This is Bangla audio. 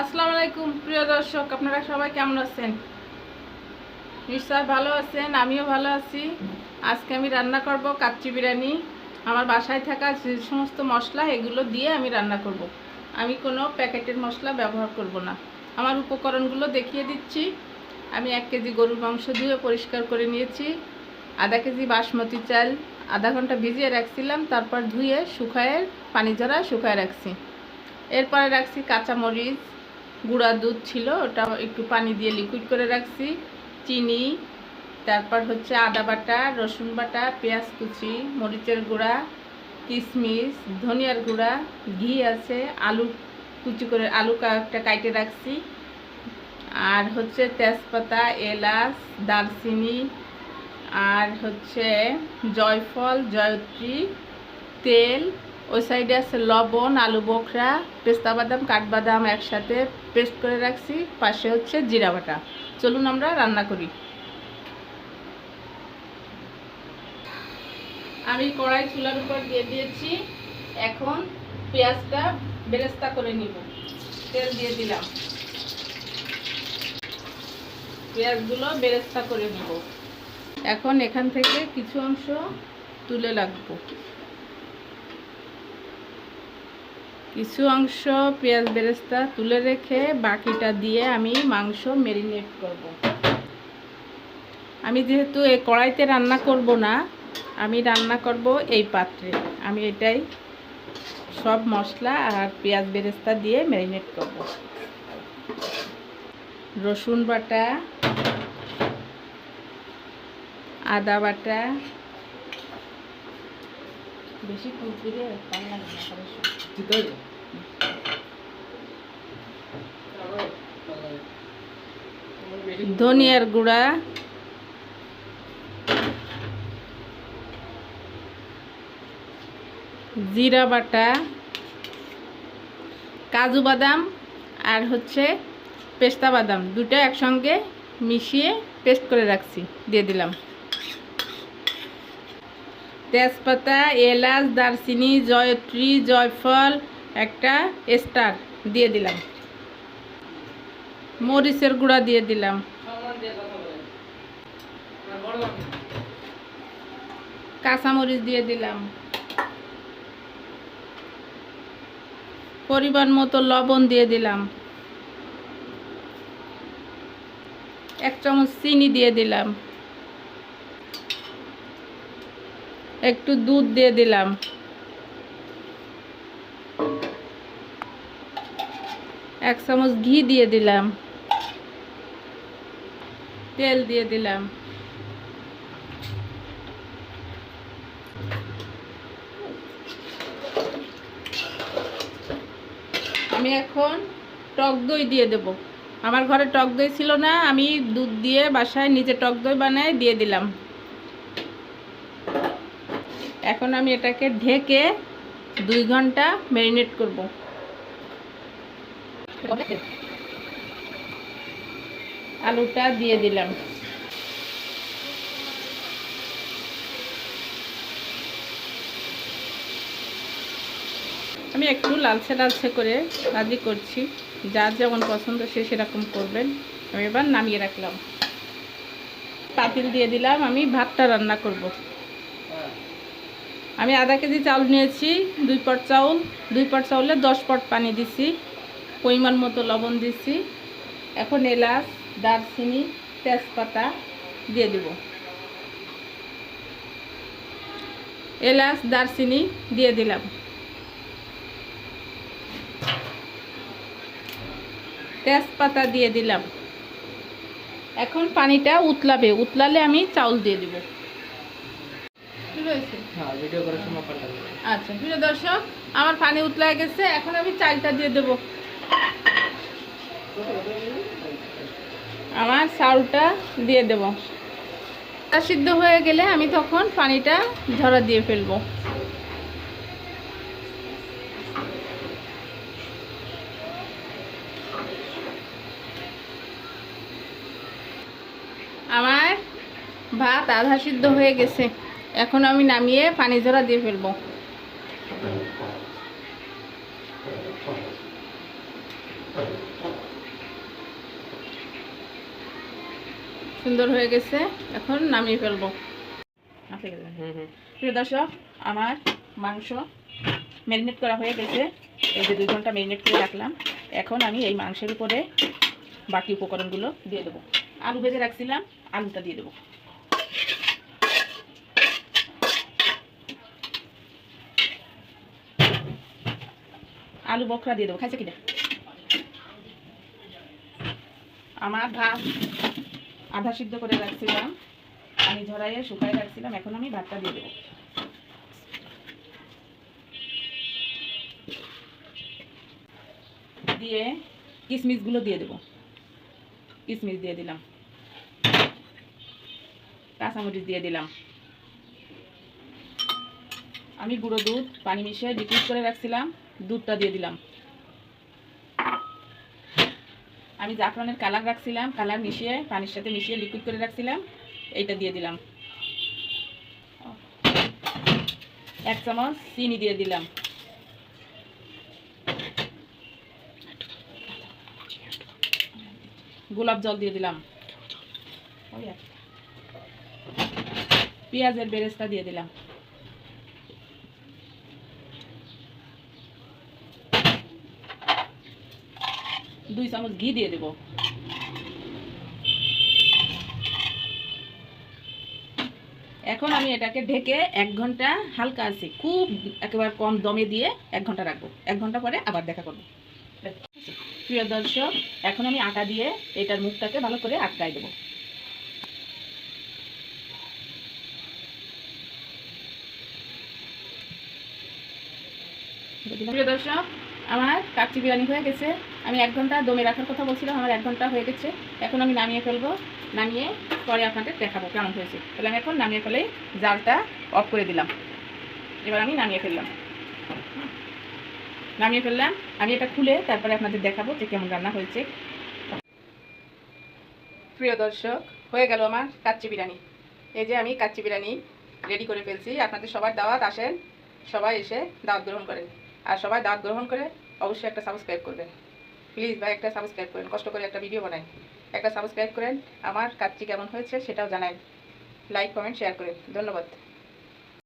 আসসালামু আলাইকুম প্রিয় দর্শক, আপনারা সবাই কেমন আছেন? নিশ্চয় ভালো আছেন, আমিও ভালো আছি। আজকে আমি রান্না করব কাচ্চি বিরিয়ানি। আমার বাসায় থাকা যে সমস্ত মশলা এগুলো দিয়ে আমি রান্না করব। আমি কোনো প্যাকেটের মশলা ব্যবহার করব না। আমার উপকরণগুলো দেখিয়ে দিচ্ছি। আমি 1 কেজি গরুর মাংস ধুয়ে পরিষ্কার করে নিয়েছি। আধা কেজি বাসমতি চাল আধা ঘন্টা ভিজিয়ে রাখছিলাম, তারপর ধুয়ে শুকায়ে পানি ঝরা শুকায় রাখছি। এরপরে রাখছি কাঁচামরিচ, গুঁড়া দুধ ছিল ওটা একটু পানি দিয়ে লিকুইড করে রাখছি, চিনি, তারপর হচ্ছে আদা বাটা, রসুন বাটা, পেঁয়াজ কুচি, মরিচের গুঁড়া, কিশমিশ, ধনিয়ার গুঁড়া, ঘি আছে, আলু কুচি করে আলু একটা কাইটে রাখছি, আর হচ্ছে তেজপাতা, এলাচ, দারচিনি, আর হচ্ছে জয়ফল, জয়ত্রী, তেল, ওই সাইডে আছে লবণ, আলু বোখরা, পেস্তা বাদাম, কাঠবাদাম একসাথে পেস্ট করে রাখছি। পাশে হচ্ছে জিরা বাটা। চলুন আমরা রান্না করি। আমি কড়াই চুলার উপর দিয়ে দিয়েছি। এখন পেঁয়াজটা বেরেস্তা করে নিব। তেল দিয়ে দিলাম, পেঁয়াজগুলো বেরেস্তা করে নিব। এখন এখান থেকে কিছু অংশ তুলে রাখবো, কিছু অংশ পেঁয়াজ বেরেস্তা তুলে রেখে বাকিটা দিয়ে আমি মাংস ম্যারিনেট করব। আমি যেহেতু এই কড়াইতে রান্না করব না, আমি রান্না করব এই পাত্রে। আমি এটাই সব মশলা আর পেঁয়াজ বেরেস্তা দিয়ে ম্যারিনেট করব। রসুন বাটা, আদা বাটা, বেশি কুচুরে ধনিয়ার গুঁড়া, জিরা বাটা, কাজু বাদাম আর হচ্ছে পেস্তা বাদাম দুটো একসঙ্গে মিশিয়ে পেস্ট করে রাখছি, দিয়ে দিলাম। তেজপাতা, এলাচ, দারচিনি, জয়ত্রী, জয়ফল, একটা স্টার দিয়ে দিলাম। মরিচের গুঁড়া দিয়ে দিলাম। কাঁচামরিচ দিয়ে দিলাম। পরিমাণ মতো লবণ দিয়ে দিলাম। 1 চামচ চিনি দিয়ে দিলাম। একটু দুধ দিয়ে দিলাম। এক চামচ ঘি দিয়ে দিলাম। তেল দিয়ে দিলাম। আমি এখন টক দই দিয়ে দেব। আমার ঘরে টক দই ছিল না, আমি দুধ দিয়ে বাসায় নিজে টক দই বানায় দিয়ে দিলাম। এখন আমি এটাকে ঢেকে 2 ঘন্টা ম্যারিনেট করব। আলুটা দিয়ে দিলাম। আমি একটু লালচে লালচে করে ভাজি করছি, যার যেমন পছন্দ সে সেরকম করবেন। আমি এবার নামিয়ে রাখলাম। পাতিল দিয়ে দিলাম। আমি ভাতটা রান্না করব। আমি আধা কেজি চাউল নিয়েছি, 2 পট চাউল। 2 পট চাউলে 10 পট পানি দিছি, পরিমাণ মতো লবণ দিছি। এখন এলাচ, দারচিনি, তেজপাতা দিয়ে দেব। এলাচ, দারচিনি দিয়ে দিলাম। তেজপাতা দিয়ে দিলাম। এখন পানিটা উতলাবে, উতলালে আমি চাউল দিয়ে দিব। আচ্ছা প্রিয় দর্শক, আমার পানি উতলায় গেছে। এখন আমি চালটা দিয়ে দেব। আমার চাউলটা দিয়ে দেব। সিদ্ধ হয়ে গেলে আমি তখন পানিটা ঝরা দিয়ে ফেলবো। আমার ভাত আধা সিদ্ধ হয়ে গেছে। এখন আমি নামিয়ে পানি ঝরা দিয়ে ফেলবো। সুন্দর হয়ে গেছে, এখন নামিয়ে ফেলবো। প্রিয় দর্শক, আমার মাংস ম্যারিনেট করা হয়ে গেছে। এই যে 2 ঘন্টা ম্যারিনেট করে রাখলাম। এখন আমি এই মাংসের উপরে বাকি উপকরণগুলো দিয়ে দেবো। আলু ভেজে রাখছিলাম, আলুটা দিয়ে দেবো। আলু বখরা দিয়ে দেবো। খাইছে কিনা? আমার ভাত আধা সিদ্ধ করে রাখছিলাম, আমি ঝরাইয়ে শুকাই রাখছিলাম। এখন আমি ভাতটা দিয়ে দেবো। দিয়ে কিশমিশগুলো দিয়ে দেবো। কিশমিশ দিয়ে দিলাম, কাঁচামরিচ দিয়ে দিলাম। আমি গুঁড়ো দুধ পানি মিশিয়ে লিকুইড করে রাখছিলাম, দুধটা দিয়ে দিলাম। আমি জাফরানের কালার রাখছিলাম, কালার মিশিয়ে পানির সাথে মিশিয়ে লিকুইড করে রাখছিলাম, এইটা দিয়ে দিলাম। 1 চামচ চিনি দিয়ে দিলাম। গোলাপ জল দিয়ে দিলাম। পেঁয়াজের বেরেস্তা দিয়ে দিলাম। দুই চামচ ঘি দিয়ে দেব। এখন আমি এটাকে ঢেকে 1 ঘন্টা হালকা আছে, খুব একেবারে কম দমে দিয়ে 1 ঘন্টা রাখবো। 1 ঘন্টা পরে আবার দেখা করবো। প্রিয় দর্শক, এখন আমি আটা দিয়ে এটার মুখটাকে ভালো করে আটকাই দেবো। প্রিয় দর্শক, আমার কাচ্চি বিরিয়ানি হয়ে গেছে। আমি 1 ঘন্টা দমে রাখার কথা বলছিলাম, আমার 1 ঘন্টা হয়ে গেছে। এখন আমি নামিয়ে ফেলবো। নামিয়ে পরে আপনাদের দেখাবো কেমন হয়েছে। তাহলে আমি এখন নামিয়ে ফেলে জালটা অফ করে দিলাম। এবার আমি নামিয়ে ফেললাম। আমি এটা খুলে তারপরে আপনাদের দেখাবো যে কেমন রান্না হয়েছে। প্রিয় দর্শক, হয়ে গেল আমার কাচ্চি বিরিয়ানি। এই যে আমি কাচ্চি বিরিয়ানি রেডি করে ফেলছি। আপনাদের সবার দাওয়াত, আসেন সবাই এসে দাওয়াত গ্রহণ করেন। আর সবাই দাওয়াত গ্রহণ করে অবশ্যই একটা সাবস্ক্রাইব করবেন প্লিজ ভাই, একটা সাবস্ক্রাইব করেন। কষ্ট করে একটা ভিডিও বানাই, একটা সাবস্ক্রাইব করেন। আমার কাচ্চি কেমন হয়েছে সেটাও জানাই। লাইক, কমেন্ট, শেয়ার করেন। ধন্যবাদ।